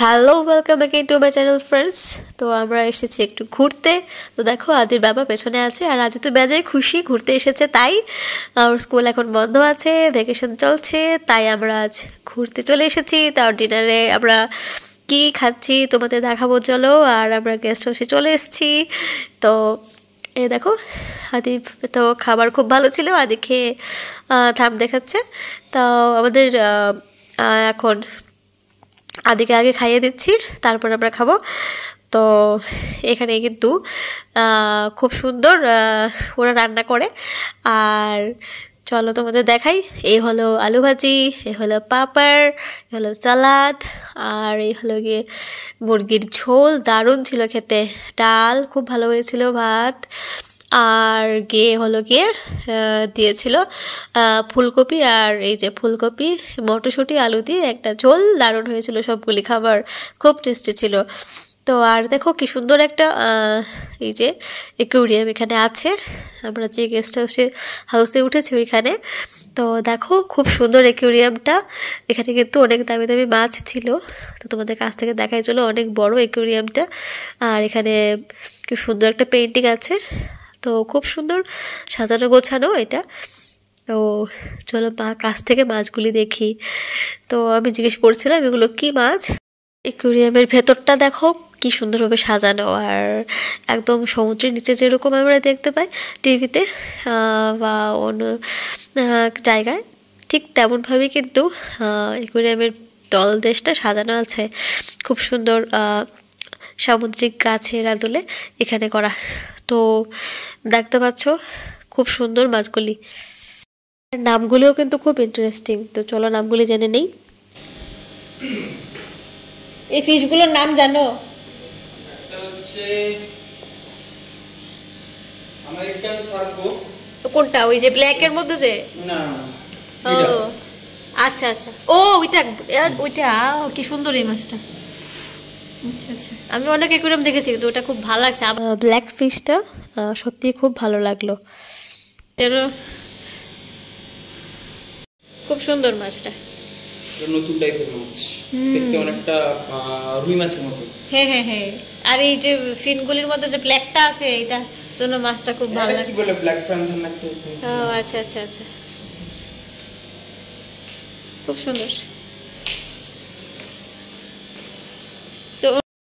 Hello welcome again to my channel friends. তো আমরা এসেছি একটু ঘুরতে। তো দেখো আদির বাবা পেছনে আছে আর আদি তো বেজায় খুশি ঘুরতে এসেছে, তাই আর স্কুল এখন বন্ধ আছে, ভ্যাকেশন চলছে, তাই আমরা আজ ঘুরতে চলে এসেছি। তার ডিনারে আমরা কি খাচ্ছি তোমাদের দেখাবো চলো। আর আমরা গেস্ট হাউসে চলে এসেছি। তো এই দেখো আদি তো খাবার খুব ভালো ছিল, আদি খেয়ে থাম দেখাচ্ছে। তো আমাদের এখন আদিকে আগে খাইয়ে দিচ্ছি, তারপর আমরা খাবো। তো এখানে কিন্তু খুব সুন্দর ওরা রান্না করে। আর চলো তোমাদের দেখাই। এই হলো আলু ভাজি, এই হলো পাঁপড়, এই হলো সালাদ, আর এই হলো গিয়ে মুরগির ঝোল, দারুণ ছিল খেতে। ডাল খুব ভালো হয়েছিল, ভাত, আর গিয়ে হলো গিয়ে দিয়েছিল ফুলকপি, আর এই যে ফুলকপি মটরশুঁটি আলু দিয়ে একটা ঝোল, দারুণ হয়েছিল সবগুলি খাবার, খুব টেস্টি ছিল। তো আর দেখো কি সুন্দর একটা এই যে অ্যাকুয়ারিয়াম এখানে আছে, আমরা যে গেস্ট হাউসে উঠেছি ওইখানে। তো দেখো খুব সুন্দর অ্যাকুয়ারিয়ামটা, এখানে কিন্তু অনেক দামি দামি মাছ ছিল। তো তোমাদের কাছ থেকে দেখাই চলো, অনেক বড় অ্যাকুয়ারিয়ামটা। আর এখানে কি সুন্দর একটা পেইন্টিং আছে, তো খুব সুন্দর সাজানো গোছানো এটা। তো চলো কাছ থেকে মাছগুলি দেখি। তো আমি জিজ্ঞেস করছিলাম এগুলো কি মাছ। অ্যাকুয়ারিয়ামের ভেতরটা দেখো কি সুন্দরভাবে সাজানো, আর একদম সমুদ্রের নিচে যেরকম আমরা দেখতে পাই টিভিতে বা অন্য জায়গায়, ঠিক তেমনভাবেই কিন্তু অ্যাকুয়ারিয়ামের তলদেশটা সাজানো আছে। খুব সুন্দর সামুদ্রিক গাছের আদলে এখানে করা। তো দেখতে পাচ্ছ খুব সুন্দর মাছগুলি, নামগুলিও কিন্তু খুব ইন্টারেস্টিং। তো চলো নামগুলি জেনে নেই। এই ফিশগুলোর নাম জানো? কোনটা? ওই যে ব্ল্যাক এর মধ্যে যে? না, ও আচ্ছা আচ্ছা, ও ওইটা ওইটা কি সুন্দর এই মাছটা। আচ্ছা আচ্ছা, আমি অনেক অ্যাকুয়ারিয়াম দেখেছি কিন্তু ওটা খুব ভালো লাগছে। ব্ল্যাক ফিশটা সত্যিই খুব ভালো লাগলো, খুব সুন্দর মাছটা, নতুন টাইপের মাছ, দেখতে অনেকটা রুই মাছের মতো। হ্যাঁ হ্যাঁ হ্যাঁ, আর এই যে ফিনগুলির মধ্যে যে ব্ল্যাকটা আছে এটা জন্য মাছটা খুব ভালো লাগছে। কি বলে ব্ল্যাক প্যান্থার না? ও আচ্ছা আচ্ছা আচ্ছা, খুব সুন্দর।